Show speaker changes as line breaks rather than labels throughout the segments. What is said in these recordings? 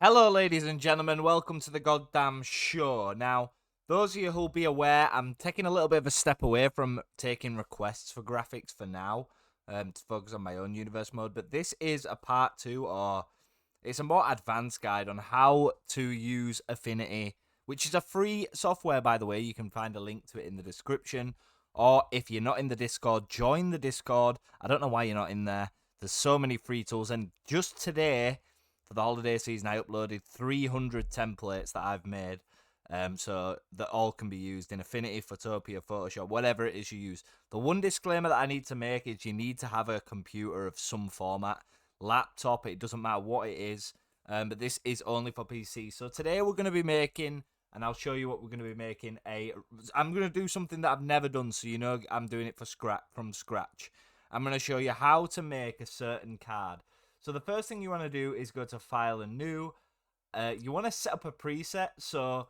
Hello, ladies and gentlemen. Welcome to the goddamn show. Now, those of you who'll be aware, I'm taking a little bit of a step away from taking requests for graphics for now, to focus on my own universe mode. But this is a part two, or it's a more advanced guide on how to use Affinity, which is a free software, by the way. You can find a link to it in the description. Or if you're not in the Discord, join the Discord. I don't know why you're not in there. There's so many free tools, and just today, for the holiday season, I uploaded 300 templates that I've made, so that all can be used in Affinity, Photopia, Photoshop, whatever it is you use. The one disclaimer that I need to make is you need to have a computer of some format, laptop, it doesn't matter what it is, but this is only for PC. So today we're going to be making, and I'll show you what we're going to be making. I'm going to do something that I've never done, so you know I'm doing it from scratch. I'm going to show you how to make a certain card. So the first thing you want to do is go to File and New. You want to set up a preset. So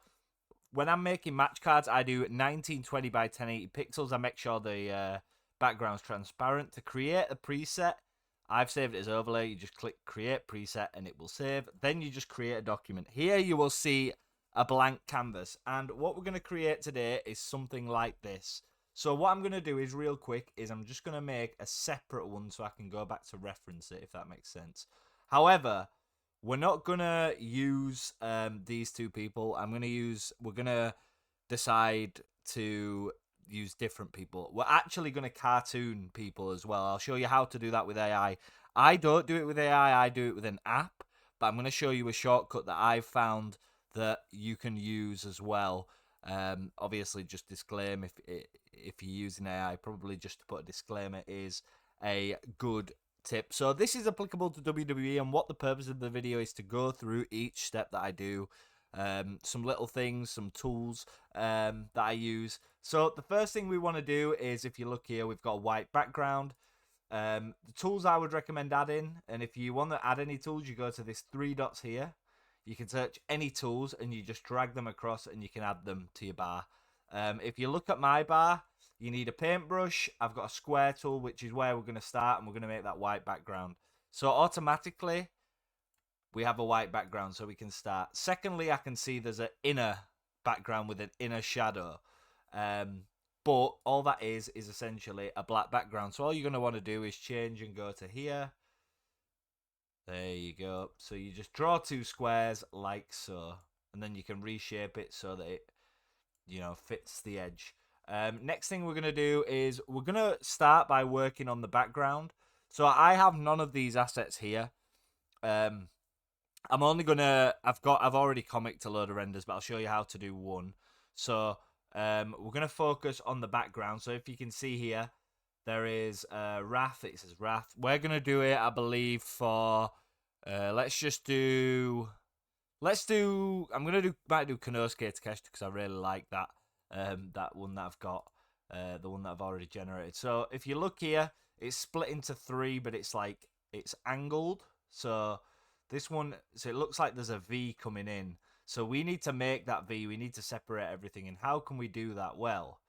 when I'm making match cards, I do 1920 by 1080 pixels. I make sure the background's transparent. To create a preset, I've saved it as overlay. You just click Create Preset and it will save. Then you just create a document. Here you will see a blank canvas. And what we're going to create today is something like this. So what I'm going to do is real quick is I'm just going to make a separate one so I can go back to reference it, if that makes sense. However, we're not going to use these two people. We're going to decide to use different people. We're actually going to cartoon people as well. I'll show you how to do that with AI. I don't do it with AI. I do it with an app, but I'm going to show you a shortcut that I've found that you can use as well. Obviously, just disclaim if you're using AI, probably just to put a disclaimer is a good tip. So this is applicable to WWE, and what the purpose of the video is to go through each step that I do, some little things, some tools that I use. So the first thing we want to do is, if you look here, we've got a white background. The tools I would recommend adding, and if you want to add any tools, you go to this three dots here. You can search any tools and you just drag them across and you can add them to your bar. If you look at my bar, you need a paintbrush. I've got a square tool, which is where we're going to start, and we're going to make that white background. So automatically, we have a white background, so we can start. Secondly, I can see there's an inner background with an inner shadow. But all that is essentially a black background. So all you're going to want to do is change and go to here. There you go. So you just draw two squares like so, and then you can reshape it so that it, fits the edge. Next thing we're going to do is we're going to start by working on the background. So I have none of these assets here. I'm only going to, I've already comicked a load of renders, but I'll show you how to do one. So we're going to focus on the background. So if you can see here, there is Wrath. It says Wrath. We're going to do it, I believe, for, I'm going to might do Konosuke Takeshita because I really like that that one that I've got, the one that I've already generated. So if you look here, it's split into three, but it's angled. So this one, so it looks like there's a V coming in. So we need to make that V. We need to separate everything. And how can we do that? Well,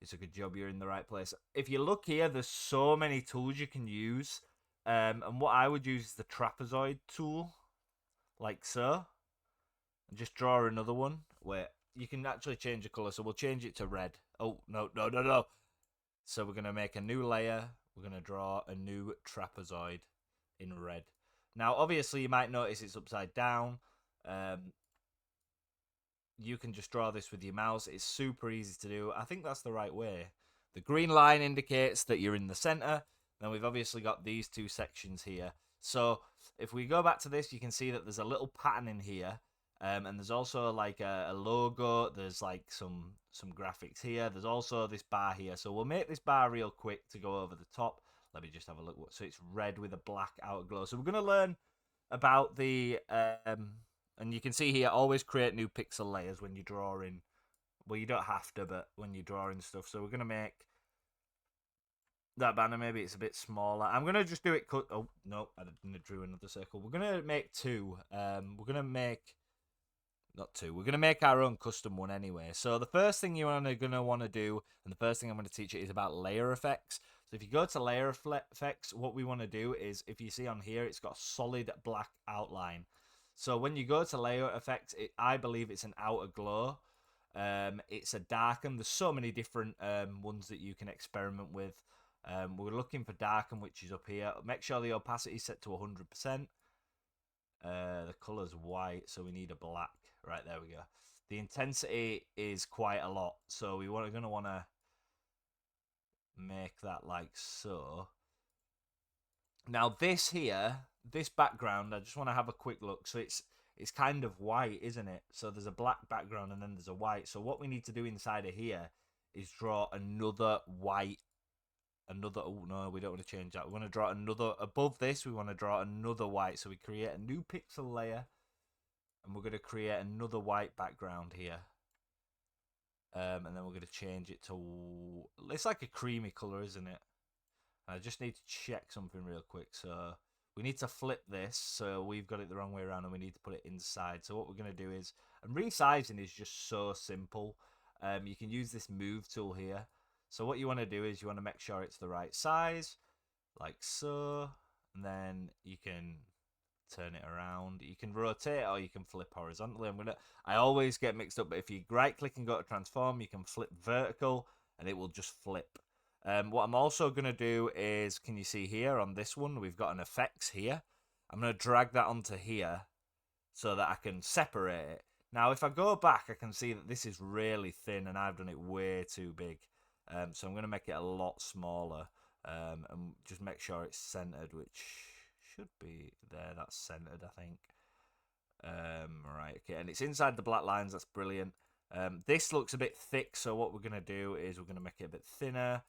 it's a good job you're in the right place. If you look here, there's so many tools you can use. And what I would use is the trapezoid tool, like so. And just draw another one. Wait, you can actually change the color, so we'll change it to red. Oh, no. So we're going to make a new layer. We're going to draw a new trapezoid in red. Now, obviously, you might notice it's upside down. You can just draw this with your mouse. It's super easy to do. I think that's the right way. The green line indicates that you're in the center. Then we've obviously got these two sections here. So if we go back to this, you can see that there's a little pattern in here. And there's also like a logo. There's like some graphics here. There's also this bar here. So we'll make this bar real quick to go over the top. Let me just have a look. So it's red with a black outer glow. So we're going to learn about the... and you can see here, always create new pixel layers when you're drawing. Well, you don't have to, but when you're drawing stuff. So we're going to make that banner. Maybe it's a bit smaller. I'm going to just do it... Oh, no, I didn't draw another circle. We're going to make two. We're going to make... Not two. We're going to make our own custom one anyway. So the first thing you're going to want to do, and the first thing I'm going to teach you is about layer effects. So if you go to layer effects, what we want to do is, if you see on here, it's got a solid black outline. So when you go to layout effects, I believe it's an outer glow. It's a darken. There's so many different ones that you can experiment with. We're looking for darken, which is up here. Make sure the opacity is set to 100%. The color's white, so we need a black. Right, there we go. The intensity is quite a lot, so we're going to want to make that like so. Now this here, this background, I just want to have a quick look. So it's kind of white, isn't it? So there's a black background and then there's a white. So what we need to do inside of here is draw another white. Oh no, we don't want to change that. We want to draw another, above this, we want to draw another white. So we create a new pixel layer and we're going to create another white background here. And then we're going to change it to, it's like a creamy color, isn't it? I just need to check something real quick. So we need to flip this. So we've got it the wrong way around and we need to put it inside. So what we're going to do is, and resizing is just so simple. You can use this move tool here. So what you want to do is you want to make sure it's the right size, like so. And then you can turn it around. You can rotate or you can flip horizontally. I always get mixed up, but if you right click and go to transform, you can flip vertical and it will just flip. What I'm also going to do is, can you see here on this one, we've got an effects here. I'm going to drag that onto here so that I can separate it. Now, if I go back, I can see that this is really thin and I've done it way too big. So I'm going to make it a lot smaller and just make sure it's centered, which should be there. That's centered, I think. Right, okay, and it's inside the black lines. That's brilliant. This looks a bit thick, so what we're going to do is we're going to make it a bit thinner.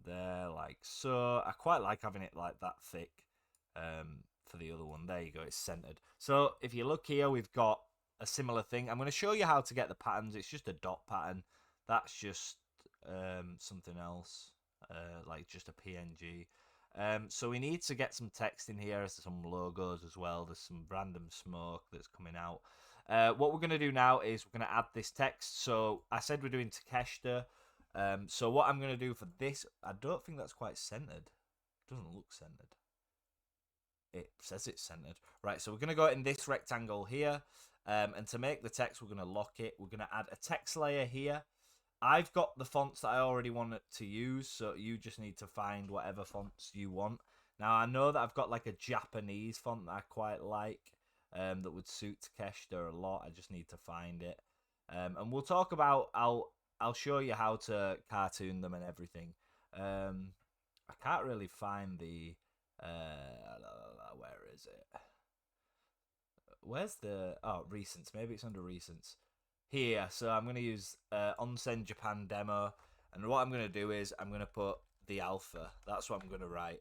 There, like so. I quite like having it like that thick. For the other one, there you go, it's centered. So if you look here, we've got a similar thing. I'm going to show you how to get the patterns. It's just a dot pattern. That's just something else, like just a PNG. So we need to get some text in here. There's some logos as well. There's some random smoke that's coming out. What we're going to do now is we're going to add this text. So I said we're doing Takeshita. So what I'm going to do for this, I don't think that's quite centered. It doesn't look centered. It says it's centered. Right, so we're going to go in this rectangle here. And to make the text, we're going to lock it. We're going to add a text layer here. I've got the fonts that I already want to use, so you just need to find whatever fonts you want. Now, I know that I've got like a Japanese font that I quite like, that would suit Takeshita a lot. I just need to find it. And we'll talk about, I'll show you how to cartoon them and everything. I can't really find the, where is it? Where's the, oh, recents. Maybe it's under recents. Here, so I'm going to use Onsen Japan demo, and what I'm going to do is I'm going to put the alpha. That's what I'm going to write.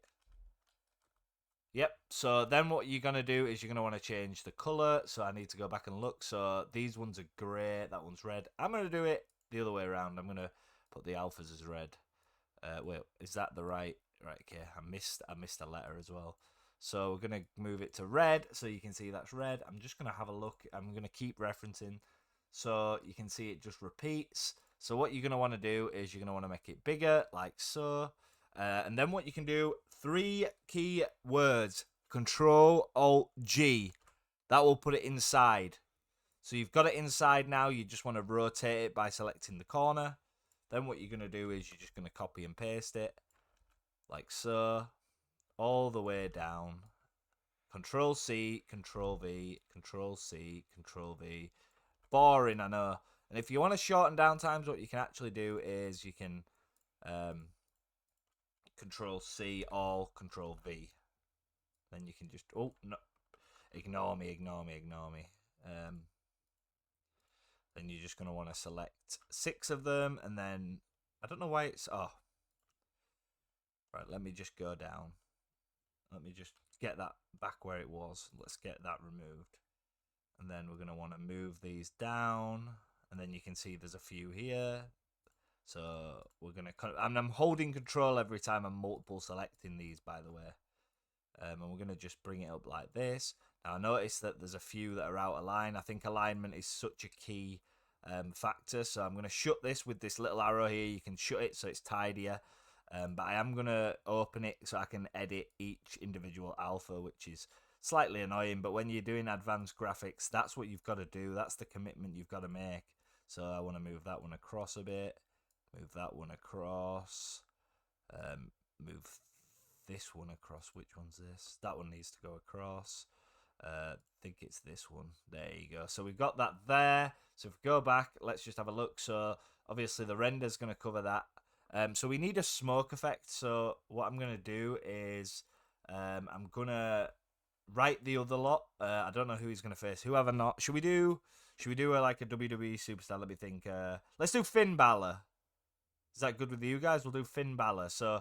Yep, so then what you're going to do is you're going to want to change the color, so I need to go back and look. So these ones are grey, that one's red. I'm going to do it the other way around. I'm going to put the alphas as red. Wait, is that the right? Right, okay, I missed a letter as well. So we're going to move it to red, so you can see that's red. I'm just going to have a look. I'm going to keep referencing. So you can see it just repeats. So what you're going to want to do is you're going to want to make it bigger, like so. And then what you can do, 3 key words, Control-Alt-G. That will put it inside. So you've got it inside now. You just want to rotate it by selecting the corner. Then what you're going to do is you're just going to copy and paste it, like so, all the way down. Control-C, Control-V, Control-C, Control-V. Boring, I know. And if you want to shorten down times, what you can actually do is you can Control C, all Control V. Then you can just, oh no, ignore me. Then you're just going to want to select 6 of them, and then I don't know why it's, oh, right. Let me just go down. Let me just get that back where it was. Let's get that removed. And then we're going to want to move these down. And then you can see there's a few here. So we're going to... And I'm holding control every time I'm multiple selecting these, by the way. And we're going to just bring it up like this. Now, I notice that there's a few that are out of line. I think alignment is such a key factor. So I'm going to shut this with this little arrow here. You can shut it so it's tidier. But I am going to open it so I can edit each individual alpha, which is slightly annoying, but when you're doing advanced graphics, that's what you've got to do. That's the commitment you've got to make. So I want to move that one across a bit, move that one across, move this one across. Which one's this? That one needs to go across. I think it's this one. There you go. So we've got that there. So if we go back, let's just have a look. So obviously the render's going to cover that. So we need a smoke effect. So what I'm going to do is I'm going to write the other lot. I don't know who he's going to face. Whoever not. Should we do like a WWE superstar? Let me think. Let's do Finn Balor. Is that good with you guys? We'll do Finn Balor. So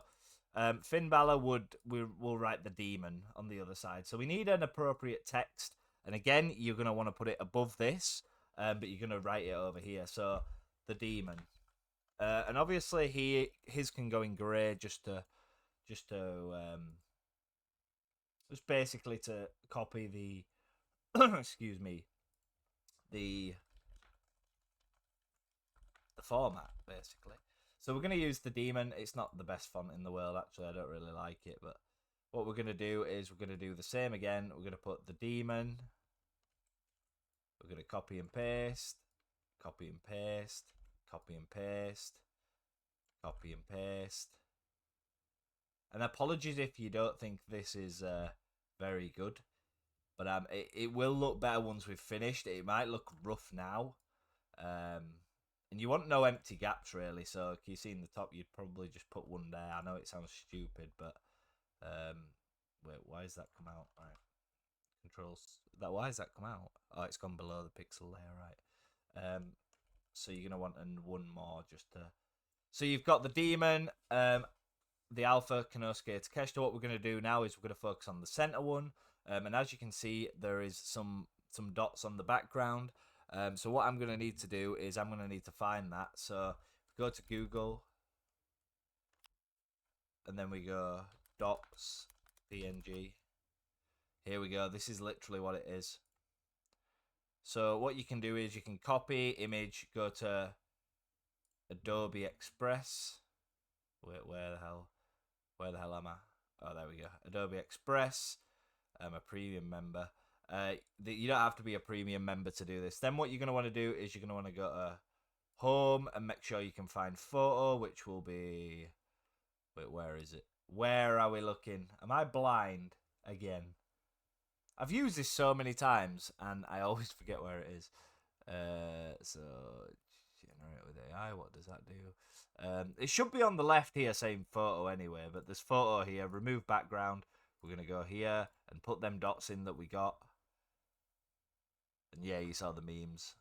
Finn Balor will write the demon on the other side. So we need an appropriate text. And again, you're going to want to put it above this, but you're going to write it over here. So the demon. And obviously his can go in grey just basically to copy the excuse me, the format basically. So we're going to use the demon. It's not the best font in the world, actually. I don't really like it, but what we're going to do is we're going to do the same again. We're going to put the demon. We're going to copy and paste, copy and paste, copy and paste, copy and paste. And apologies if you don't think this is very good, but it will look better once we've finished. It might look rough now. And you want no empty gaps, really. So, you see in the top, you'd probably just put one there. I know it sounds stupid, but wait, why has that come out? All right, controls. Why has that come out? Oh, it's gone below the pixel layer, right? So you're gonna want one more just to. So you've got the demon, the alpha, Kanosuke Takeshita. What we're gonna do now is we're gonna focus on the center one, and as you can see, there is some dots on the background. So what I'm going to need to do is I'm going to need to find that. So go to Google, and then we go dots, PNG. Here we go. This is literally what it is. So what you can do is you can copy image, go to Adobe Express. Wait, where the hell am I? Oh, there we go. Adobe Express. I'm a premium member. You don't have to be a premium member to do this. Then what you're going to want to do is you're going to want to go to home and make sure you can find photo, which will be... Wait, where is it? Where are we looking? Am I blind again? I've used this so many times and I always forget where it is. So generate with AI, what does that do? It should be on the left here saying photo anyway, but there's photo here, remove background. We're going to go here and put them dots in that we got. And yeah, you saw the memes.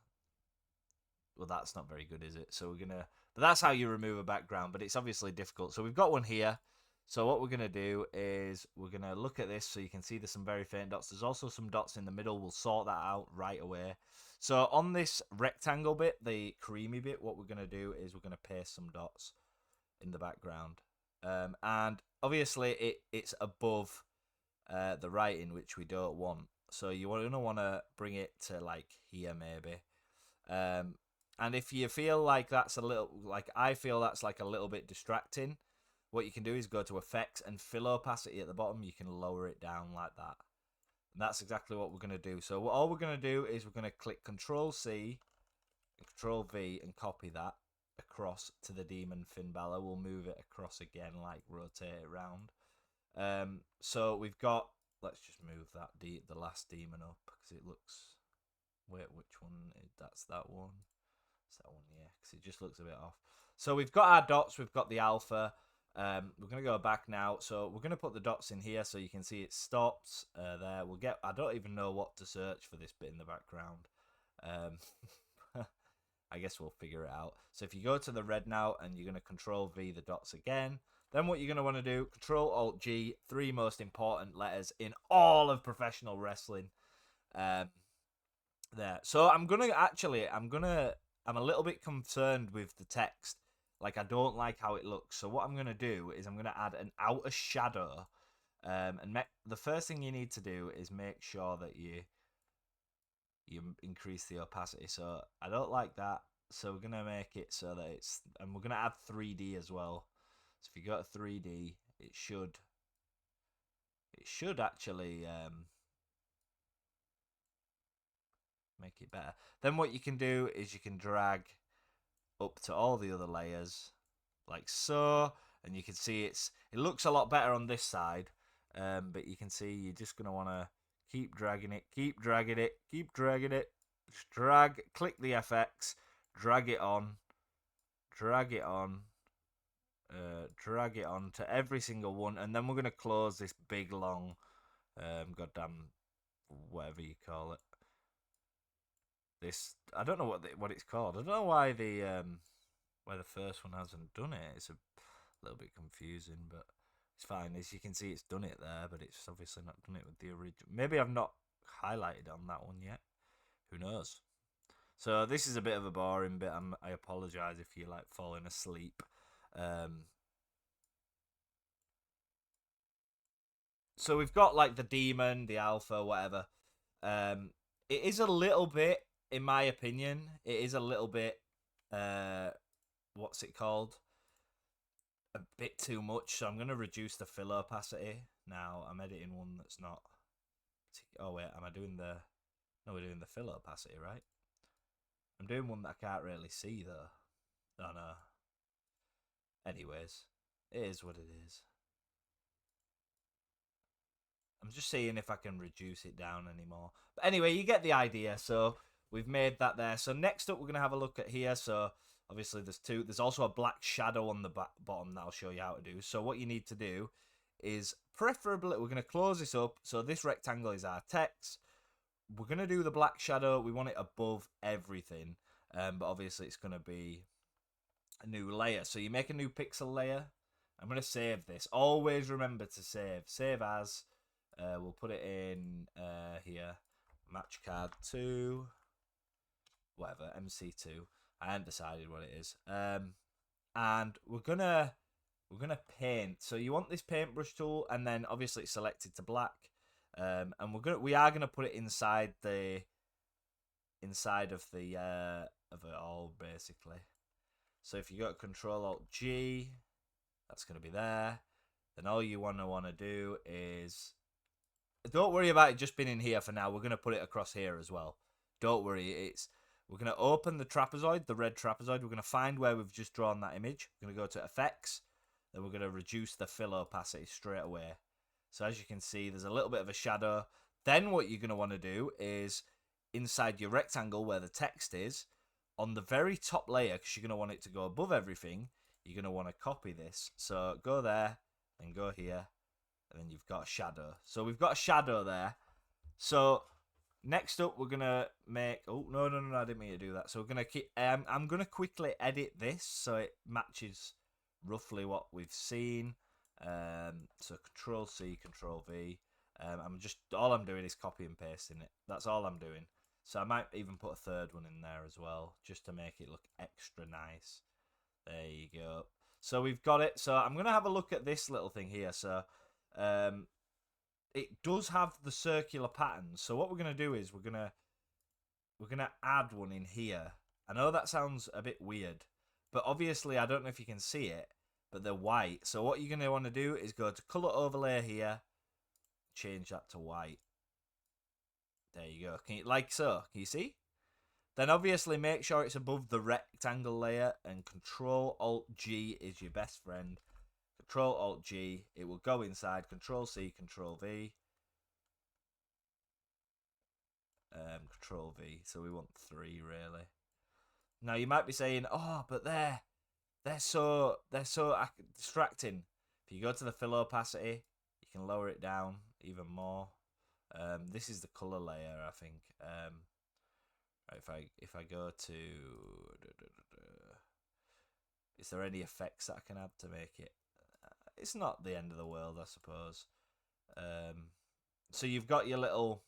Well, that's not very good, is it? So we're going to... But that's how you remove a background, but it's obviously difficult. So we've got one here. So what we're going to do is we're going to look at this so you can see there's some very faint dots. There's also some dots in the middle. We'll sort that out right away. So on this rectangle bit, the creamy bit, what we're going to do is we're going to paste some dots in the background. And obviously it's above the writing, which we don't want. So you're going to want to bring it to like here maybe. And if you feel like that's a little, like I feel that's like a little bit distracting, what you can do is go to effects and fill opacity at the bottom. You can lower it down like that. And that's exactly what we're going to do. So all we're going to do is we're going to click Control C and Control V and copy that across to the demon Finn Balor. We'll move it across again, like rotate it around. So we've got, let's just move that the last demon up because it looks, wait, which one? That's that one. It's that one, yeah, because it just looks a bit off. So we've got our dots, we've got the alpha. We're going to go back now. So we're going to put the dots in here so you can see it stops there. We'll get, I don't even know what to search for this bit in the background. I guess we'll figure it out. So if you go to the red now and you're going to Control V the dots again, then what you're going to want to do, Control Alt G, 3 most important letters in all of professional wrestling. There. So I'm a little bit concerned with the text. Like, I don't like how it looks. So what I'm going to do is I'm going to add an outer shadow. And the first thing you need to do is make sure that you increase the opacity. So I don't like that. So we're going to make it so that it's... And we're going to add 3D as well. So if you go to 3D, it should actually... make it better. Then what you can do is you can drag up to all the other layers, like so, and you can see it looks a lot better on this side, but you can see you're just going to want to keep dragging it, keep dragging it, keep dragging it, just drag, click the FX, drag it on, drag it on, drag it on to every single one, and then we're going to close this big long goddamn whatever you call it. This, I don't know what it's called. I don't know why the first one hasn't done it. It's a little bit confusing, but it's fine. As you can see, it's done it there, but it's obviously not done it with the original. Maybe I've not highlighted on that one yet. Who knows? So this is a bit of a boring bit. I apologise if you're like falling asleep. So we've got like the demon, the alpha, whatever. It is a little bit, in my opinion, it is a little bit, what's it called? A bit too much. So I'm going to reduce the fill opacity. Now I'm editing one that's not. Oh wait, am I doing the? No, we're doing the fill opacity, right? I'm doing one that I can't really see though. Oh no. Anyways, it is what it is. I'm just seeing if I can reduce it down anymore. But anyway, you get the idea. So we've made that there. So next up, we're going to have a look at here. So obviously there's two. There's also a black shadow on the bottom that I'll show you how to do. So what you need to do is preferably, we're going to close this up. So this rectangle is our text. We're going to do the black shadow. We want it above everything. But obviously it's going to be a new layer. So you make a new pixel layer. I'm going to save this. Always remember to save. Save as. We'll put it in here. Match card 2. Whatever. MC2. I haven't decided what it is. And we're gonna paint. So you want this paintbrush tool, and then obviously it's selected to black. And we are gonna put it inside of it all basically. So if you go to Control Alt G, that's gonna be there. Then all you wanna do is, don't worry about it just being in here for now. We're gonna put it across here as well. Don't worry. We're gonna open the trapezoid, the red trapezoid. We're gonna find where we've just drawn that image. We're gonna go to Effects. Then we're gonna reduce the fill opacity straight away. So as you can see, there's a little bit of a shadow. Then what you're gonna want to do is inside your rectangle where the text is, on the very top layer, because you're gonna want it to go above everything. You're gonna want to copy this. So go there and go here. And then you've got a shadow. So we've got a shadow there. So next up, we're gonna make. Oh no! I didn't mean to do that. So we're gonna keep. I'm gonna quickly edit this so it matches roughly what we've seen. So Control C, Control V. All I'm doing is copy and pasting it. That's all I'm doing. So I might even put a third one in there as well, just to make it look extra nice. There you go. So we've got it. So I'm gonna have a look at this little thing here. So. It does have the circular pattern. So what we're gonna do is we're gonna add one in here. I know that sounds a bit weird, but obviously I don't know if you can see it, but they're white. So what you're gonna want to do is go to color overlay here, change that to white. There you go. Like so? Can you see? Then obviously make sure it's above the rectangle layer, and Control Alt G is your best friend. Control Alt G, it will go inside. Control C, Control V. Control V. So we want 3 really. Now you might be saying, "Oh, but they're so distracting." If you go to the fill opacity, you can lower it down even more. This is the color layer, I think. If I go to, is there any effects that I can add to make it? It's not the end of the world, I suppose. So you've got your little.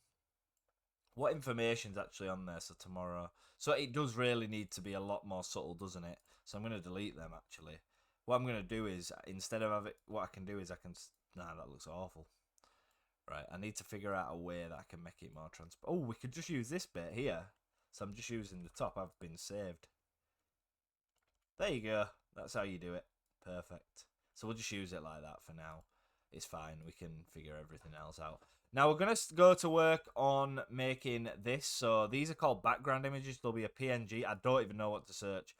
What information's actually on there? So tomorrow. So it does really need to be a lot more subtle, doesn't it? So I'm going to delete them actually. What I'm going to do is, instead of have it, what I can do is I can. Nah, that looks awful. Right, I need to figure out a way that I can make it more transparent. Oh, we could just use this bit here. So I'm just using the top. I've been saved. There you go. That's how you do it. Perfect. So we'll just use it like that for now. It's fine. We can figure everything else out. Now we're going to go to work on making this. So these are called background images. There'll be a PNG. I don't even know what to search.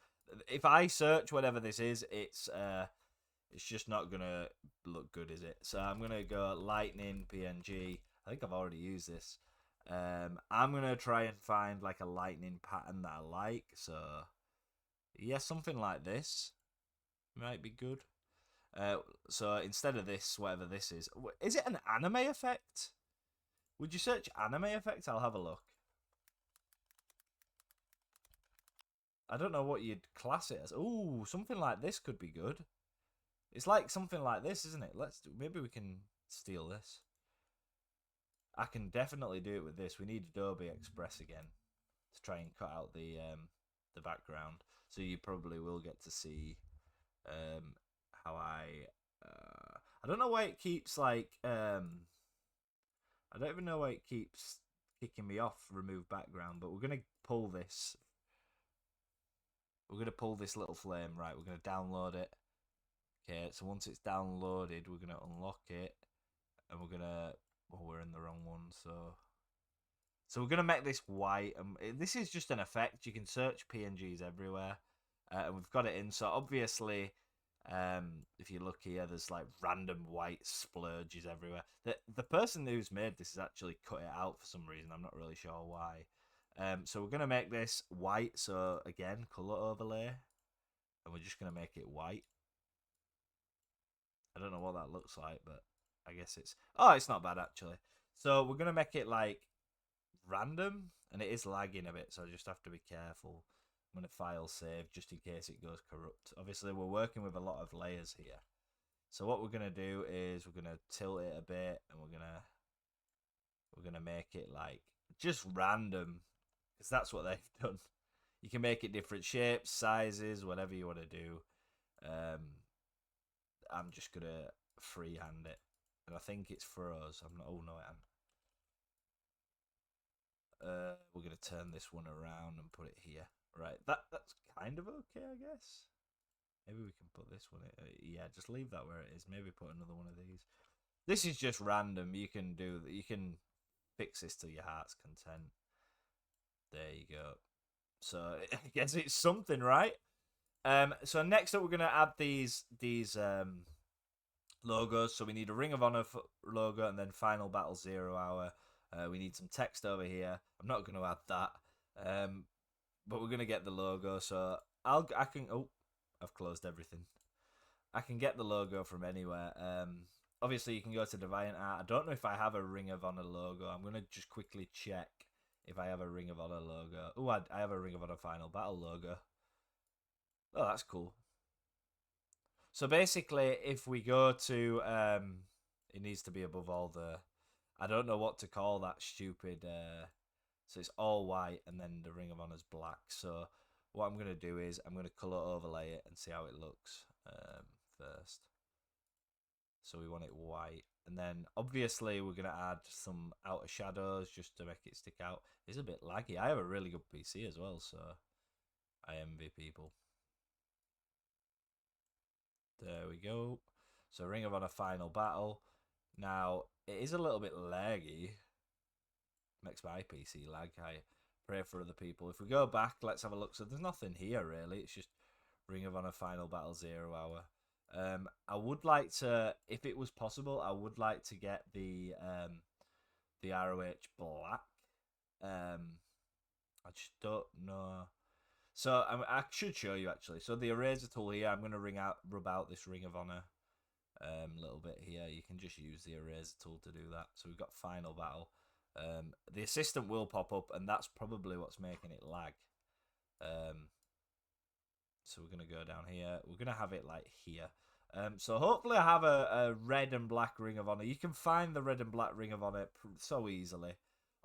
If I search whatever this is, it's just not going to look good, is it? So I'm going to go lightning PNG. I think I've already used this. I'm going to try and find like a lightning pattern that I like. So yeah, something like this might be good. So instead of this, whatever this is it an anime effect? Would you search anime effect? I'll have a look. I don't know what you'd class it as. Ooh, something like this could be good. It's like something like this, isn't it? Maybe we can steal this. I can definitely do it with this. We need Adobe Express again to try and cut out the background. So you probably will get to see how I don't know why it keeps like I don't even know why it keeps kicking me off remove background, but we're gonna pull this. We're gonna pull this little flame, right? We're gonna download it. Okay, so once it's downloaded, we're gonna unlock it, and we're gonna. Oh, we're in the wrong one, so we're gonna make this white. This is just an effect. You can search PNGs everywhere, and we've got it in. So obviously, if you look here, there's like random white splurges everywhere. The person who's made this has actually cut it out for some reason. I'm not really sure why. So we're gonna make this white. So again, color overlay, and we're just gonna make it white. I don't know what that looks like, but I guess it's not bad actually. So we're gonna make it like random, and it is lagging a bit, so I just have to be careful. I'm gonna file save just in case it goes corrupt. Obviously, we're working with a lot of layers here. So what we're gonna do is we're gonna tilt it a bit, and we're gonna make it like just random, because that's what they've done. You can make it different shapes, sizes, whatever you want to do. I'm just gonna freehand it, and I think it's froze. I'm not. Oh no, it ain't. We're gonna turn this one around and put it here. Right, that's kind of okay, I guess. Maybe we can put this one. Yeah, just leave that where it is. Maybe put another one of these. This is just random. You can do that. You can fix this to your heart's content. There you go. So I guess it's something, right? So next up, we're gonna add these logos. So we need a Ring of Honor logo, and then Final Battle 0 Hour. We need some text over here. I'm not going to add that, but we're going to get the logo. So I can. Oh, I've closed everything. I can get the logo from anywhere. Obviously, you can go to Deviant Art. I don't know if I have a Ring of Honor logo. I'm going to just quickly check if I have a Ring of Honor logo. Oh, I have a Ring of Honor Final Battle logo. Oh, that's cool. So basically, if we go to, it needs to be above all the. I don't know what to call that stupid. So it's all white, and then the Ring of Honor's black. So what I'm gonna do is I'm gonna color overlay it and see how it looks first. So we want it white, and then obviously we're gonna add some outer shadows just to make it stick out. It's a bit laggy. I have a really good PC as well, so I envy people. There we go. So Ring of Honor Final Battle. Now, it is a little bit laggy. Makes my PC lag. I pray for other people. If we go back, let's have a look. So there's nothing here, really. It's just Ring of Honor Final Battle 0 Hour. I would like to, if it was possible, I would like to get the ROH black. I just don't know. So I should show you actually. So the eraser tool here, I'm going to rub out this Ring of Honor little bit here. You can just use the eraser tool to do that. So we've got Final Battle. The assistant will pop up, and that's probably what's making it lag. So we're going to go down here. We're going to have it like here. So hopefully I have a red and black Ring of Honor. You can find the red and black Ring of Honor so easily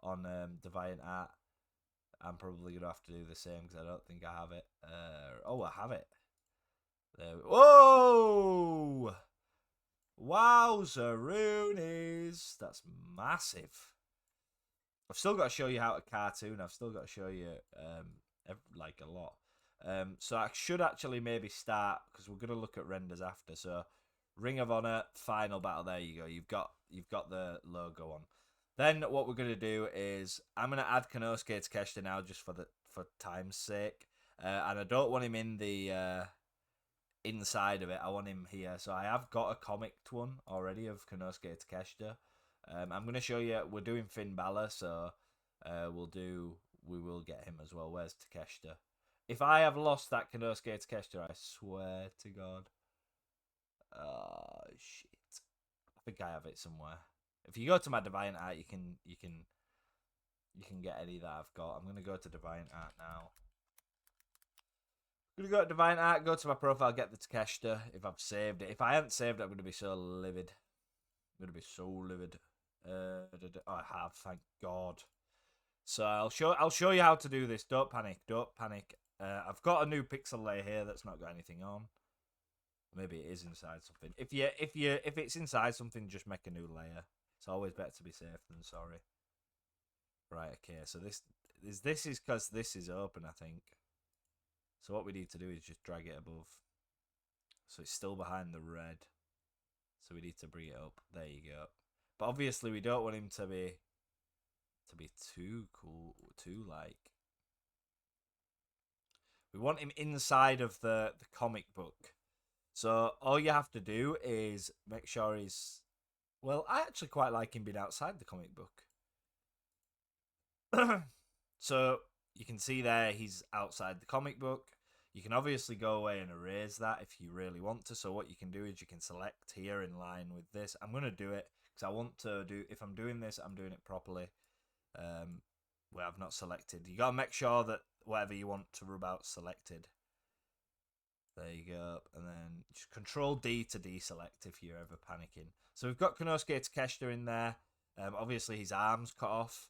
on Deviant Art. I'm probably going to have to do the same because I don't think I have it. Oh, I have it. There we... Whoa! Wowzeroonies! That's massive. I've still got to show you how to cartoon. I've still got to show you like a lot. So I should actually maybe start because we're going to look at renders after. So Ring of Honor Final Battle. There you go. You've got the logo on. Then what we're gonna do is I'm gonna add Konosuke Takeshita now, just for time's sake, and I don't want him in the inside of it. I want him here. So I have got a comicked one already of Konosuke Takeshita. I'm gonna show you. We're doing Finn Balor, so we will get him as well. Where's Takeshita? If I have lost that Konosuke Takeshita, I swear to God. Oh shit! I think I have it somewhere. If you go to my Divine Art, you can get any that I've got. I'm gonna go to Divine Art now. I'm gonna go to Divine Art, go to my profile, get the Takeshita if I've saved it. If I haven't saved it, I'm gonna be so livid. I'm gonna be so livid. Oh, I have, thank God. So I'll show you how to do this. Don't panic. Don't panic. I've got a new pixel layer here that's not got anything on. Maybe it is inside something. If it's inside something, just make a new layer. It's always better to be safe than sorry. Right. Okay. So this is because this is open, I think. So what we need to do is just drag it above. So it's still behind the red. So we need to bring it up. There you go. But obviously we don't want him to be too cool, too like. We want him inside of the comic book. So all you have to do is make sure he's... Well, I actually quite like him being outside the comic book. So you can see there he's outside the comic book. You can obviously go away and erase that if you really want to. So what you can do is you can select here in line with this. I'm going to do it because I want to do... If I'm doing this, I'm doing it properly. Where I've not selected. You got to make sure that whatever you want to rub out selected. There you go. And then just Control D to deselect if you're ever panicking. So we've got Konosuke Takeshita in there. Obviously his arm's cut off.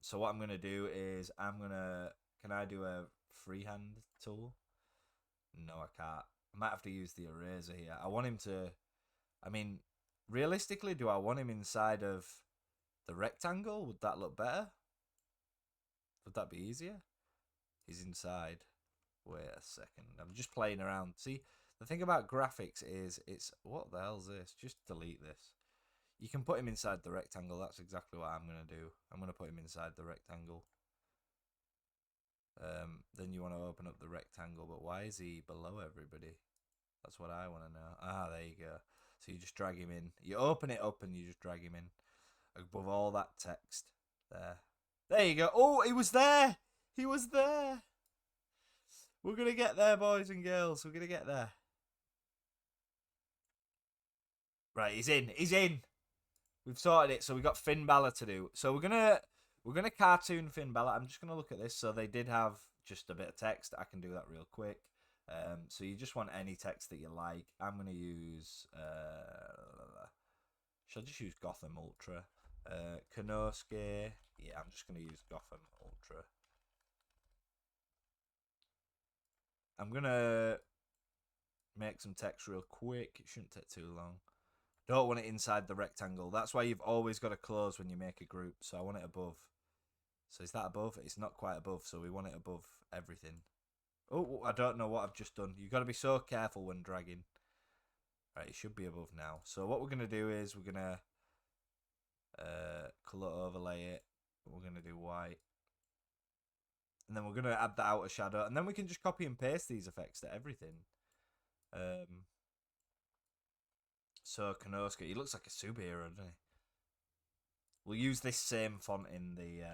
So what I'm going to do is can I do a freehand tool? No, I can't. I might have to use the eraser here. I want him to... I mean, realistically, do I want him inside of the rectangle? Would that look better? Would that be easier? He's inside. Wait a second. I'm just playing around. See, the thing about graphics is what the hell's this? Just delete this. You can put him inside the rectangle. That's exactly what I'm going to do. I'm going to put him inside the rectangle. Then you want to open up the rectangle, but why is he below everybody? That's what I want to know. Ah, there you go. So you just drag him in. You open it up and you just drag him in above all that text. There you go. Oh, he was there. He was there. We're going to get there, boys and girls. We're going to get there. Right, he's in. He's in. We've sorted it. So we've got Finn Balor to do. So we're gonna cartoon Finn Balor. I'm just gonna look at this. So they did have just a bit of text. I can do that real quick. So you just want any text that you like. I'm gonna use should I just use Gotham Ultra? Konosuke. Yeah, I'm just gonna use Gotham Ultra. I'm gonna make some text real quick. It shouldn't take too long. Don't want it inside the rectangle. That's why you've always got to close when you make a group. So I want it above. So is that above? It's not quite above, so we want it above everything. Oh, I don't know what I've just done. You've got to be so careful when dragging. Right, it should be above now. So what we're going to do is we're going to colour overlay it. We're going to do white. And then we're going to add the outer shadow. And then we can just copy and paste these effects to everything. So Konosuke, he looks like a superhero, doesn't he? We'll use this same font in the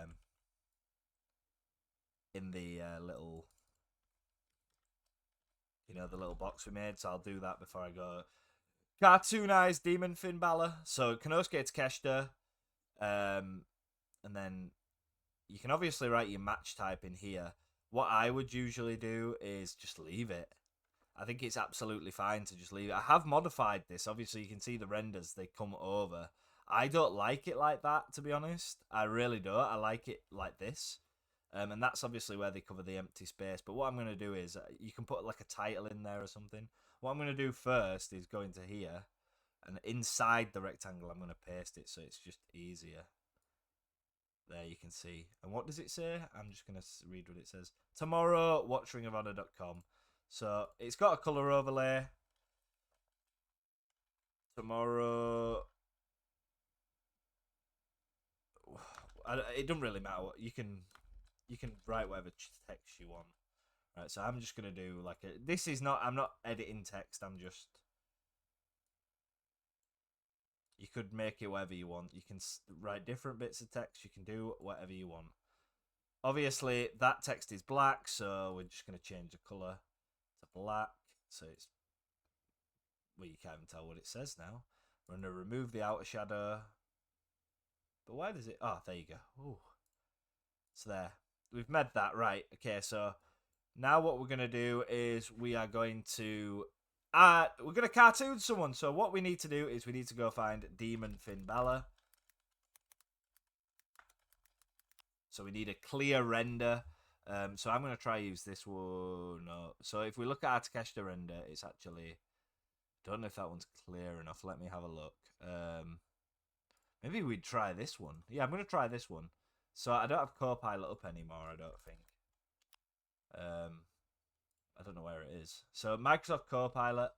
little, the little box we made. So I'll do that before I go. Cartoonized Demon Finn Balor. So Konosuke Takeshita, and then you can obviously write your match type in here. What I would usually do is just leave it. I think it's absolutely fine to just leave it. I have modified this. Obviously, you can see the renders. They come over. I don't like it like that, to be honest. I really don't. I like it like this. And that's obviously where they cover the empty space. But what I'm going to do is, you can put like a title in there or something. What I'm going to do first is go into here. And inside the rectangle, I'm going to paste it so it's just easier. There you can see. And what does it say? I'm just going to read what it says. Tomorrow, watchringofhonor.com. So it's got a colour overlay. Tomorrow it doesn't really matter. You can write whatever text you want. Right, so I'm just gonna do like a. This is not. I'm not editing text. I'm just. You could make it whatever you want. You can write different bits of text. You can do whatever you want. Obviously, that text is black, so we're just gonna change the color to black. So it's. Well, you can't even tell what it says now. We're gonna remove the outer shadow. But why does it? Oh, there you go. Ooh. So there. We've made that right. Okay, so now what we're gonna do is we are going to we're gonna cartoon someone. So what we need to do is we need to go find Demon Finn Balor. So we need a clear render. So I'm gonna try use this one. No. So if we look at our Takeshita render, it's actually. Don't know if that one's clear enough. Let me have a look. Maybe we'd try this one. Yeah, I'm gonna try this one. So I don't have Copilot up anymore. I don't think. I don't know where it is. So Microsoft Copilot.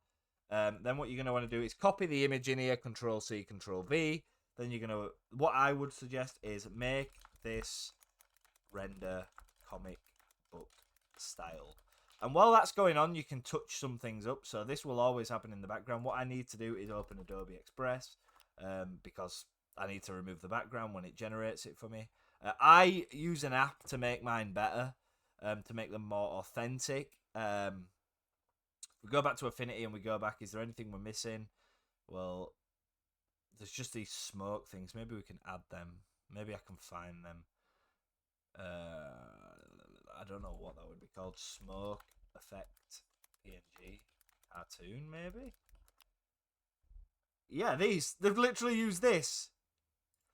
Then what you're going to want to do is copy the image in here, Control C, Control V. Then you're going to, what I would suggest is make this render comic book style. And while that's going on, you can touch some things up. So this will always happen in the background. What I need to do is open Adobe Express because I need to remove the background when it generates it for me. I use an app to make mine better, to make them more authentic. We go back to Affinity and we go back. Is there anything we're missing? Well, there's just these smoke things. Maybe we can add them. Maybe I can find them. I don't know what that would be called. Smoke effect PNG cartoon, maybe. Yeah, they've literally used this.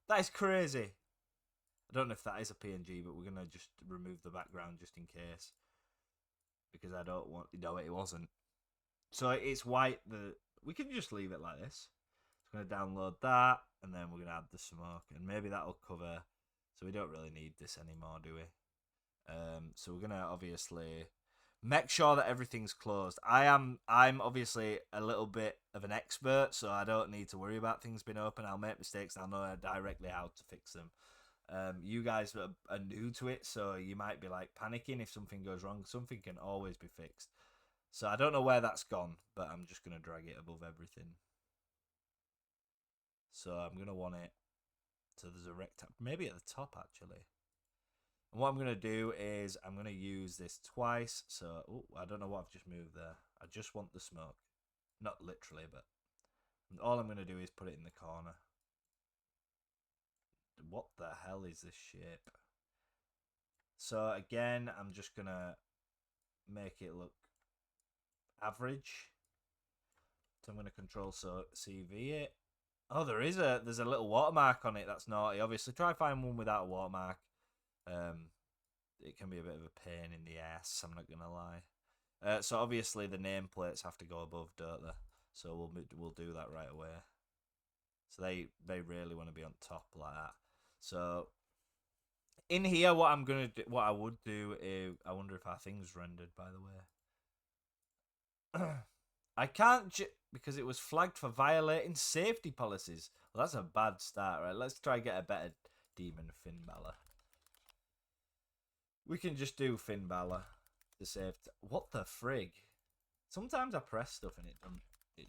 That is crazy. I don't know if that is a PNG, but we're gonna just remove the background just in case because I don't want. No, it wasn't. So it's white. We can just leave it like this. So I'm gonna download that, and then we're gonna add the smoke, and maybe that'll cover. So we don't really need this anymore, do we? So we're gonna obviously make sure that everything's closed. I'm obviously a little bit of an expert, so I don't need to worry about things being open. I'll make mistakes. I'll know directly how to fix them. You guys are new to it, so you might be like panicking if something goes wrong. Something can always be fixed. So I don't know where that's gone, but I'm just gonna drag it above everything. So I'm gonna want it. So there's a rectangle, maybe at the top actually. And what I'm going to do is I'm going to use this twice. So, I don't know what I've just moved there. I just want the smoke. Not literally, but all I'm going to do is put it in the corner. What the hell is this shape? So, again, I'm just going to make it look average. So I'm going to Control CV it. Oh, there's a little watermark on it. That's naughty. Obviously, try find one without a watermark. It can be a bit of a pain in the ass, I'm not gonna lie. So obviously the nameplates have to go above, don't they? So we'll do that right away. So they really want to be on top like that. So in here, what I would do is, I wonder if our thing's rendered, by the way. I can't because it was flagged for violating safety policies. Well, that's a bad start, right? Let's try get a better Demon Finn Balor. We can just do Finn Balor to save. What the frig? Sometimes I press stuff and it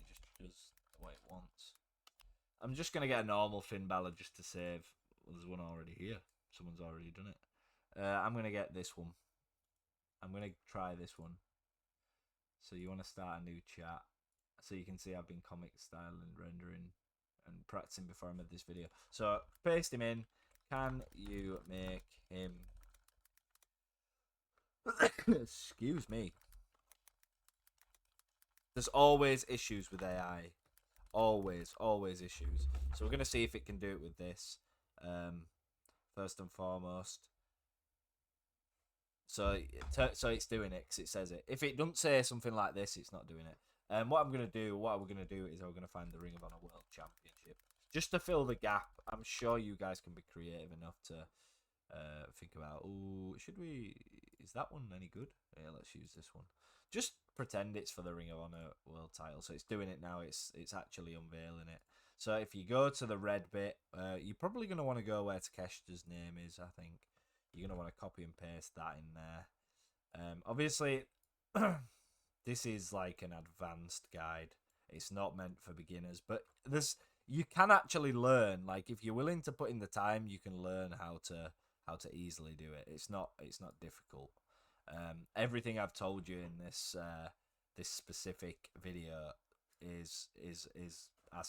just does what it wants. I'm just gonna get a normal Finn Balor just to save. Well, there's one already here. Someone's already done it. I'm gonna get this one. I'm gonna try this one. So you want to start a new chat, so you can see I've been comic style and rendering and practicing before I made this video. So paste him in. Can you make him? Excuse me. There's always issues with AI. Always issues. So we're going to see if it can do it with this. First and foremost. So it's doing it because it says it. If it doesn't say something like this, it's not doing it. What we're going to do is we're going to find the Ring of Honor World Championship. Just to fill the gap. I'm sure you guys can be creative enough to think about, should we, is that one any good? Yeah, let's use this one. Just pretend it's for the Ring of Honor World title. So it's doing it now. It's actually unveiling it. So if you go to the red bit, you're probably going to want to go where Takeshita's name is, I think. You're going to want to copy and paste that in there. Obviously, this is like an advanced guide. It's not meant for beginners, but you can actually learn. Like if you're willing to put in the time, you can learn how to easily do it. It's not difficult. Everything I've told you in this this specific video is as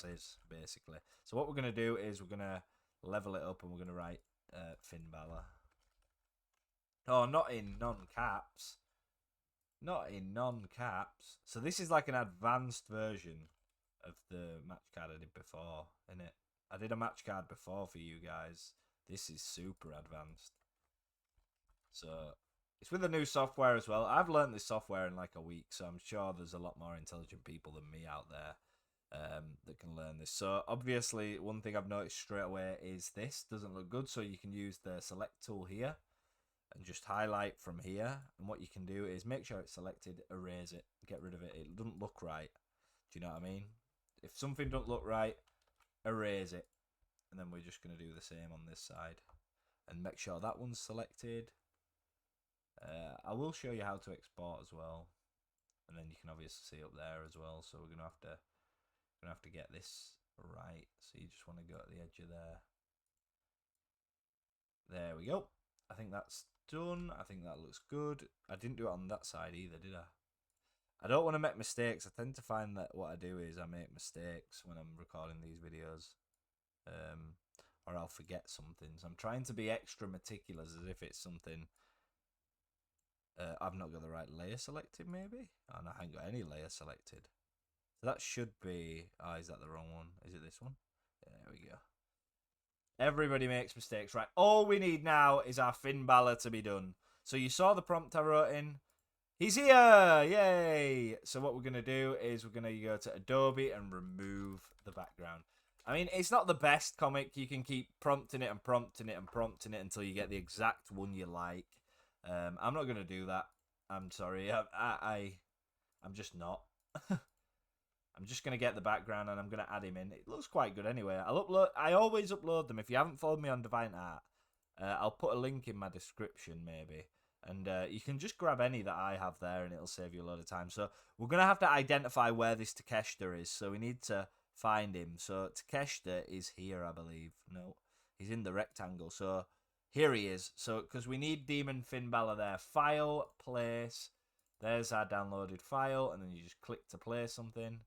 is basically. So what we're gonna do is we're gonna level it up and we're gonna write Finn Balor. Oh, not in non-caps. Not in non-caps. So this is like an advanced version of the match card I did before, innit? I did a match card before for you guys. This is super advanced. So it's with the new software as well. I've learned this software in like a week, so I'm sure there's a lot more intelligent people than me out there that can learn this. So obviously, one thing I've noticed straight away is this doesn't look good, so you can use the select tool here and just highlight from here. And what you can do is make sure it's selected, erase it, get rid of it. It doesn't look right. Do you know what I mean? If something don't look right, erase it. And then we're just going to do the same on this side. And make sure that one's selected. I will show you how to export as well. And then you can obviously see up there as well. So we're going to have to get this right. So you just want to go at the edge of there. There we go. I think that's done. I think that looks good. I didn't do it on that side either, did I? I don't want to make mistakes. I tend to find that what I do is I make mistakes when I'm recording these videos. Or I'll forget something. So I'm trying to be extra meticulous as if it's something I've not got the right layer selected, maybe? Oh, no, I haven't got any layer selected. So that should be... Oh, is that the wrong one? Is it this one? There we go. Everybody makes mistakes, right? All we need now is our Finn Balor to be done. So you saw the prompt I wrote in. He's here! Yay! So what we're going to do is we're going to go to Adobe and remove the background. I mean, it's not the best comic. You can keep prompting it and prompting it and prompting it until you get the exact one you like. I'm not going to do that. I'm sorry. I'm just not. I'm just going to get the background and I'm going to add him in. It looks quite good anyway. I always upload them. If you haven't followed me on Divine Art, I'll put a link in my description maybe. And you can just grab any that I have there and it'll save you a lot of time. So we're going to have to identify where this Takeshita is. So we need to find him. So Takeshita is here, I believe. No, he's in the rectangle. So here he is. So because we need Demon Finn Balor there. File, place. There's our downloaded file. And then you just click to play something.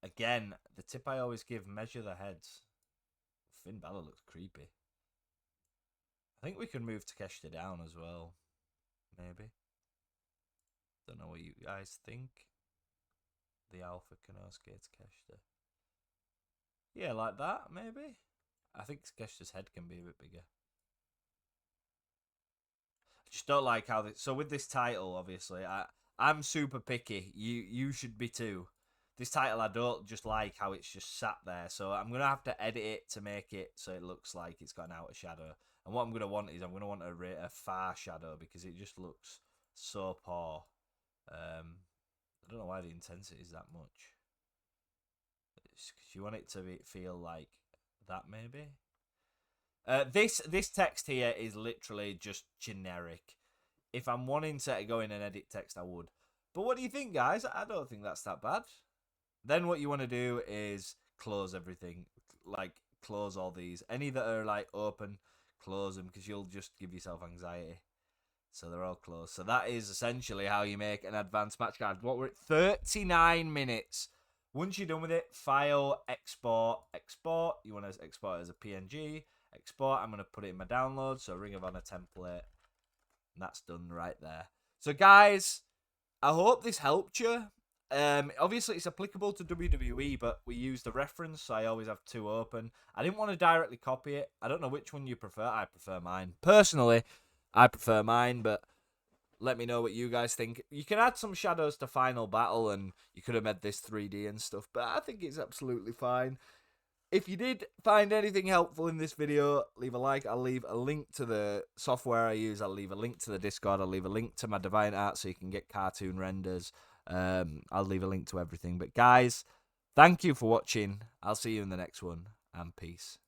Again, the tip I always give, measure the heads. Finn Balor looks creepy. I think we can move Takeshita down as well. Maybe. Don't know what you guys think. The Alpha Konosuke Takeshita. Yeah, like that, maybe. I think Takeshita's head can be a bit bigger. I just don't like how this... So with this title, obviously, I'm super picky. You should be too. This title, I don't just like how it's just sat there. So I'm going to have to edit it to make it so it looks like it's got an outer shadow. And what I'm going to want is I'm going to want a far shadow because it just looks so poor. I don't know why the intensity is that much. It's 'cause you want it to feel like that maybe. This text here is literally just generic. If I'm wanting to go in and edit text, I would. But what do you think, guys? I don't think that's that bad. Then what you want to do is close everything. Like, close all these. Any that are, like, open, close them because you'll just give yourself anxiety. So they're all closed. So that is essentially how you make an advanced match card. What we're at 39 minutes. Once you're done with it, file, export, export. You want to export it as a PNG. Export. I'm going to put it in my download. So Ring of Honor template. And that's done right there. So guys, I hope this helped you. Obviously, it's applicable to WWE, but we use the reference, so I always have two open. I didn't want to directly copy it. I don't know which one you prefer. I prefer mine. Personally, I prefer mine, but let me know what you guys think. You can add some shadows to Final Battle, and you could have made this 3D and stuff, but I think it's absolutely fine. If you did find anything helpful in this video, leave a like. I'll leave a link to the software I use. I'll leave a link to the Discord. I'll leave a link to my Divine Art so you can get cartoon renders. I'll leave a link to everything. But guys, Thank you for watching. I'll see you in the next one, and peace.